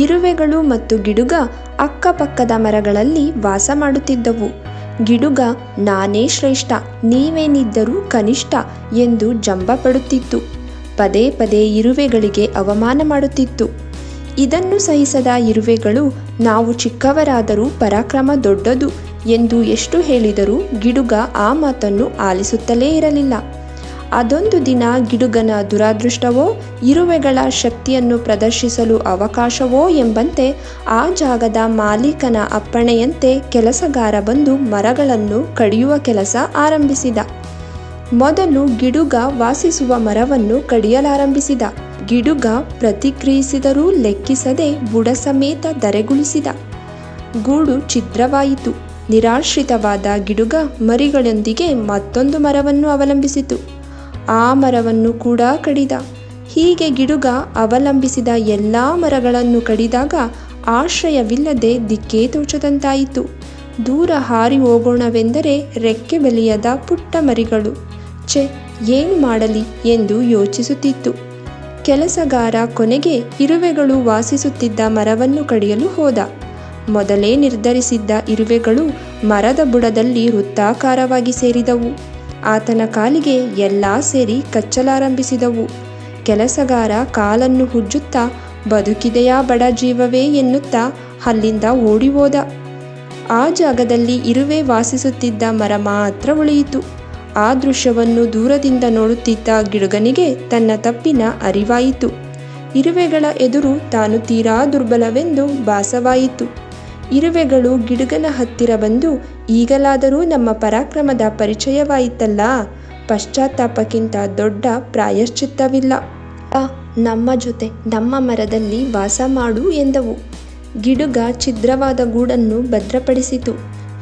ಇರುವೆಗಳು ಮತ್ತು ಗಿಡುಗ ಅಕ್ಕಪಕ್ಕದ ಮರಗಳಲ್ಲಿ ವಾಸ ಮಾಡುತ್ತಿದ್ದವು. ಗಿಡುಗ ನಾನೇ ಶ್ರೇಷ್ಠ, ನೀವೇನಿದ್ದರೂ ಕನಿಷ್ಠ ಎಂದು ಜಂಬ ಪಡುತ್ತಿತ್ತು. ಪದೇ ಪದೇ ಇರುವೆಗಳಿಗೆ ಅವಮಾನ ಮಾಡುತ್ತಿತ್ತು. ಇದನ್ನು ಸಹಿಸದ ಇರುವೆಗಳು ನಾವು ಚಿಕ್ಕವರಾದರೂ ಪರಾಕ್ರಮ ದೊಡ್ಡದು ಎಂದು ಎಷ್ಟು ಹೇಳಿದರೂ ಗಿಡುಗ ಆ ಮಾತನ್ನು ಆಲಿಸುತ್ತಲೇ ಇರಲಿಲ್ಲ. ಅದೊಂದು ದಿನ ಗಿಡುಗನ ದುರಾದೃಷ್ಟವೋ ಇರುವೆಗಳ ಶಕ್ತಿಯನ್ನು ಪ್ರದರ್ಶಿಸಲು ಅವಕಾಶವೋ ಎಂಬಂತೆ ಆ ಜಾಗದ ಮಾಲೀಕನ ಅಪ್ಪಣೆಯಂತೆ ಕೆಲಸಗಾರ ಬಂದು ಮರಗಳನ್ನು ಕಡಿಯುವ ಕೆಲಸ ಆರಂಭಿಸಿದ. ಮೊದಲು ಗಿಡುಗ ವಾಸಿಸುವ ಮರವನ್ನು ಕಡಿಯಲಾರಂಭಿಸಿದ. ಗಿಡುಗ ಪ್ರತಿಕ್ರಿಯಿಸಿದರೂ ಲೆಕ್ಕಿಸದೆ ಬುಡ ಸಮೇತ ಧರೆಗುಳಿಸಿದ. ಗೂಡು ಛಿದ್ರವಾಯಿತು. ನಿರಾಶ್ರಿತವಾದ ಗಿಡುಗ ಮರಿಗಳೊಂದಿಗೆ ಮತ್ತೊಂದು ಮರವನ್ನು ಅವಲಂಬಿಸಿತು. ಆ ಮರವನ್ನು ಕೂಡ ಕಡಿದ. ಹೀಗೆ ಗಿಡುಗ ಅವಲಂಬಿಸಿದ ಎಲ್ಲ ಮರಗಳನ್ನು ಕಡಿದಾಗ ಆಶ್ರಯವಿಲ್ಲದೆ ದಿಕ್ಕೇ ತೋಚದಂತಾಯಿತು. ದೂರ ಹಾರಿ ಹೋಗೋಣವೆಂದರೆ ರೆಕ್ಕೆ ಬಲಿಯದ ಪುಟ್ಟ ಮರಿಗಳು. ಛೆ, ಏನು ಮಾಡಲಿ ಎಂದು ಯೋಚಿಸುತ್ತಿತ್ತು. ಕೆಲಸಗಾರ ಕೊನೆಗೆ ಇರುವೆಗಳು ವಾಸಿಸುತ್ತಿದ್ದ ಮರವನ್ನು ಕಡಿಯಲು ಹೋದ. ಮೊದಲೇ ನಿರ್ಧರಿಸಿದ್ದ ಇರುವೆಗಳು ಮರದ ಬುಡದಲ್ಲಿ ವೃತ್ತಾಕಾರವಾಗಿ ಸೇರಿದವು. ಆತನ ಕಾಲಿಗೆ ಎಲ್ಲ ಸೇರಿ ಕಚ್ಚಲಾರಂಭಿಸಿದವು. ಕೆಲಸಗಾರ ಕಾಲನ್ನು ಉಜ್ಜುತ್ತಾ ಬದುಕಿದೆಯಾ ಬಡ ಜೀವವೇ ಎನ್ನುತ್ತಾ ಅಲ್ಲಿಂದ ಓಡಿ ಹೋದ. ಆ ಜಾಗದಲ್ಲಿ ಇರುವೆ ವಾಸಿಸುತ್ತಿದ್ದ ಮರ ಮಾತ್ರ ಉಳಿಯಿತು. ಆ ದೃಶ್ಯವನ್ನು ದೂರದಿಂದ ನೋಡುತ್ತಿದ್ದ ಗಿಡುಗನಿಗೆ ತನ್ನ ತಪ್ಪಿನ ಅರಿವಾಯಿತು. ಇರುವೆಗಳ ಎದುರು ತಾನು ತೀರಾ ದುರ್ಬಲವೆಂದು ಭಾಸವಾಯಿತು. ಇರುವೆಗಳು ಗಿಡುಗನ ಹತ್ತಿರ ಬಂದು, ಈಗಲಾದರೂ ನಮ್ಮ ಪರಾಕ್ರಮದ ಪರಿಚಯವಾಯಿತಲ್ಲ, ಪಶ್ಚಾತ್ತಾಪಕ್ಕಿಂತ ದೊಡ್ಡ ಪ್ರಾಯಶ್ಚಿತ್ತವಿಲ್ಲ. ನಮ್ಮ ಜೊತೆ ನಮ್ಮ ಮರದಲ್ಲಿ ವಾಸ ಮಾಡು ಎಂದವು. ಗಿಡುಗ ಛಿದ್ರವಾದ ಗೂಡನ್ನು ಭದ್ರಪಡಿಸಿತು.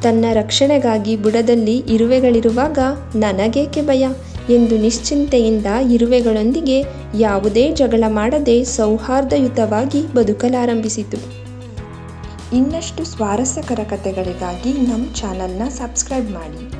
ತನ್ನ ರಕ್ಷಣೆಗಾಗಿ ಬುಡದಲ್ಲಿ ಇರುವೆಗಳಿರುವಾಗ ನನಗೇಕೆ ಭಯ ಎಂದು ನಿಶ್ಚಿಂತೆಯಿಂದ ಇರುವೆಗಳೊಂದಿಗೆ ಯಾವುದೇ ಜಗಳ ಮಾಡದೆ ಸೌಹಾರ್ದಯುತವಾಗಿ ಬದುಕಲಾರಂಭಿಸಿತು. ಇನ್ನಷ್ಟು ಸ್ವಾರಸ್ಯಕರ ಕಥೆಗಳಿಗಾಗಿ ನಮ್ಮ ಚಾನಲ್ನ ಸಬ್ಸ್ಕ್ರೈಬ್ ಮಾಡಿ.